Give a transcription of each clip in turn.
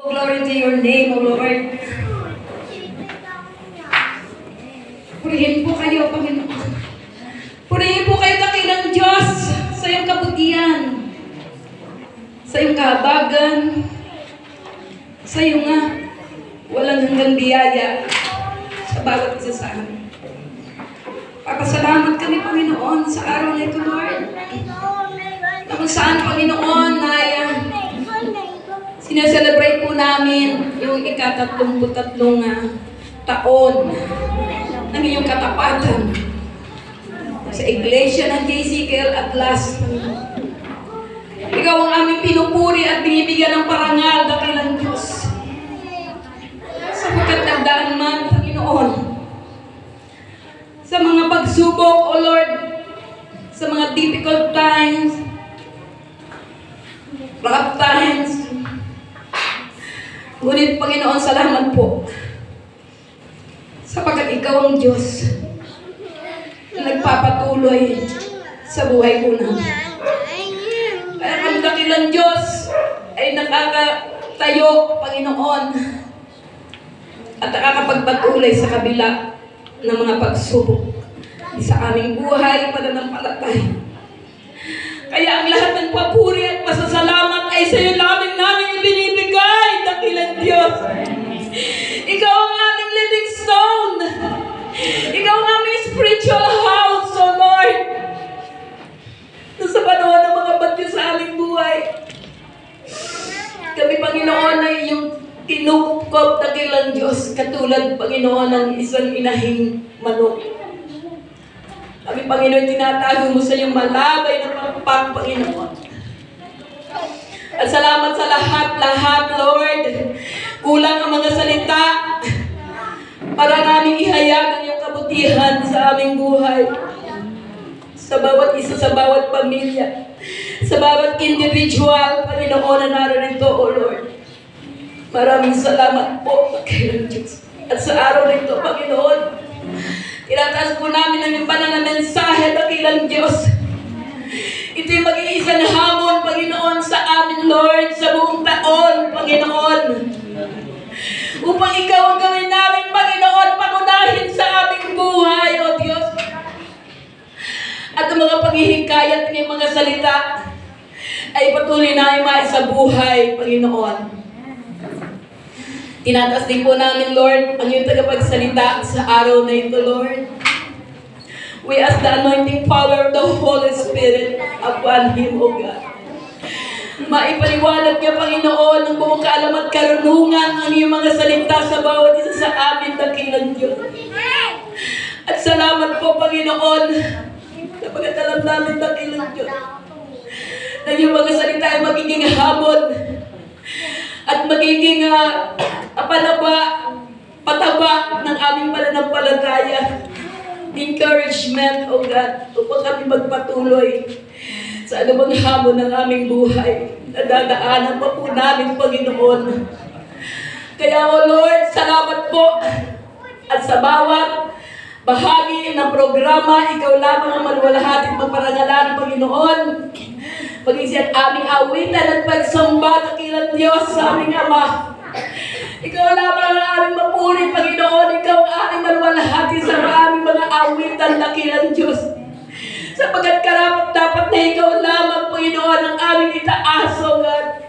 Glory to your name, O Lord. Purihin po kayo, Panginoon. Purihin po kayo, dakilang Diyos, sa iyong kabutihan, sa iyong kahabagan, sa iyong walang hanggang biyaya sa bawat isa sa amin. Papasalamat kami, Panginoon, sa araw na ito, Lord. Na kung saan, Panginoon, na sineselebrate po namin yung ika-33 taon ng iyong katapatan sa Iglesia ng JCKL at last. Ikaw ang aming pinupuri at binibigyan ng parangal, dakilang Diyos. Sapagkat nagdaan man, Panginoon, sa mga pagsubok, O Lord, sa mga difficult times, rough times. Ngunit, Panginoon, salamat po. Sapagkat ikaw ang Diyos na nagpapatuloy sa buhay po namin. Kaya kami dakilang Diyos ay nakakatayo, Panginoon, at nakakapagpatuloy sa kabila ng mga pagsubok sa aming buhay, pananampalataya. Kaya ang lahat ng papuri at pasasalamat ay sa iyo namin ibinibigay, dakilang Diyos. Ikaw ang aming living stone. Ikaw ang aming spiritual house, O Lord. Sa panahon ng mga bagyo sa aming buhay, kami, Panginoon, ay iyong kinukop, dakilang Diyos, katulad, Panginoon, ng isang inahing manok. Kami, Panginoon, tinatago mo sa iyong malabay na pagpag, Panginoon. At salamat sa lahat, Lord. Kulang ang mga salita para namin ihayag ang iyong kabutihan sa aming buhay. Sa bawat isa, sa bawat pamilya, sa bawat individual, Panginoon, na narito, O Lord. Maraming salamat po, dakilang Diyos. At sa araw na ito, Panginoon, tinataas po namin ang iyong banal na mensahe, dakilang Diyos. Ito'y mag-iisang hamon, Panginoon, sa amin, Lord, sa buong taon, Panginoon. Upang ikaw ang gawin namin, Panginoon, pangunahin sa aming buhay, O Diyos. At ang mga paghihikayat ng mga salita ay patuloy namin maisabuhay, Panginoon. Tinataas din po namin, Lord, ang iyong tagapagsalita sa araw na ito, Lord. We ask the anointing power of the Holy Spirit upon Him, O God. Maipaliwanag niya, Panginoon, ng buong kaalam at karunungan ang iyong mga salita sa bawat isa sa amin, dakilang Diyos. At salamat po, Panginoon, sapagkat alam namin, dakilang Diyos, na iyong mga salita ay magiging hamon at magiging pataba ng aming pananampalataya. Encouragement, O God, upang kami magpatuloy sa anumang hamon ng aming buhay. Nadadaanan pa po namin, Panginoon. Kaya, O Lord, salamat po. At sa bawat bahagi ng programa, ikaw lamang ang maluwalhating magparangalan, Panginoon. Maging siya aming awitan at pagsamba, dakilang Diyos, sa aming Ama. Ikaw lamang ang aming mapuri, Panginoon. Ikaw ang aming maluwalhati sa aming mga awitan, dakilang Diyos. Sapagkat karapat-dapat na ikaw lamang, Panginoon, ang aming itaas, O God.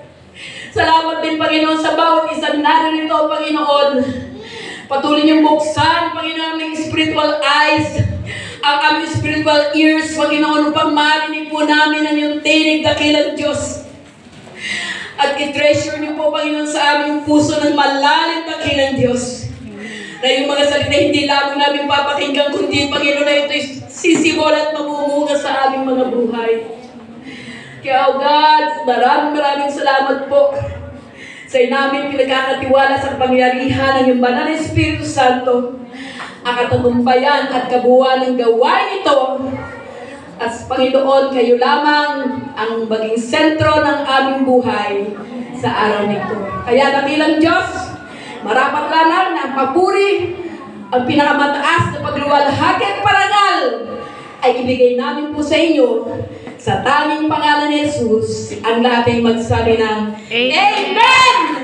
Salamat din, Panginoon, sa bawat isang narito, Panginoon. Patuloy niyong buksan, Panginoon, aming spiritual eyes, ang aming spiritual ears, Panginoon, upang marinig po namin ang iyong tinig, dakilang Diyos. At i-treasure niyo po, Panginoon, sa aming puso ng malalim, dakilang Diyos. Na yung mga salita hindi lamang namin papakinggan, kundi, Panginoon, na ito'y sisibol at mamumunga sa aming mga buhay. Kaya, O God, maraming salamat po sa namin pinagkakatiwala sa pangyarihan ng iyong banal na Espiritu Santo, ang katagumpayan at kabuuan ng gawain ito. At Panginoon, kayo lamang ang maging sentro ng aming buhay sa araw nito. Kaya dakilang Diyos, marapat lamang na ang papuri, ang pinakamataas na pagluwalhati at parangal ay ibigay namin po sa inyo sa tanging pangalan ni Jesus. Ang lahat ay magsabi ng Amen!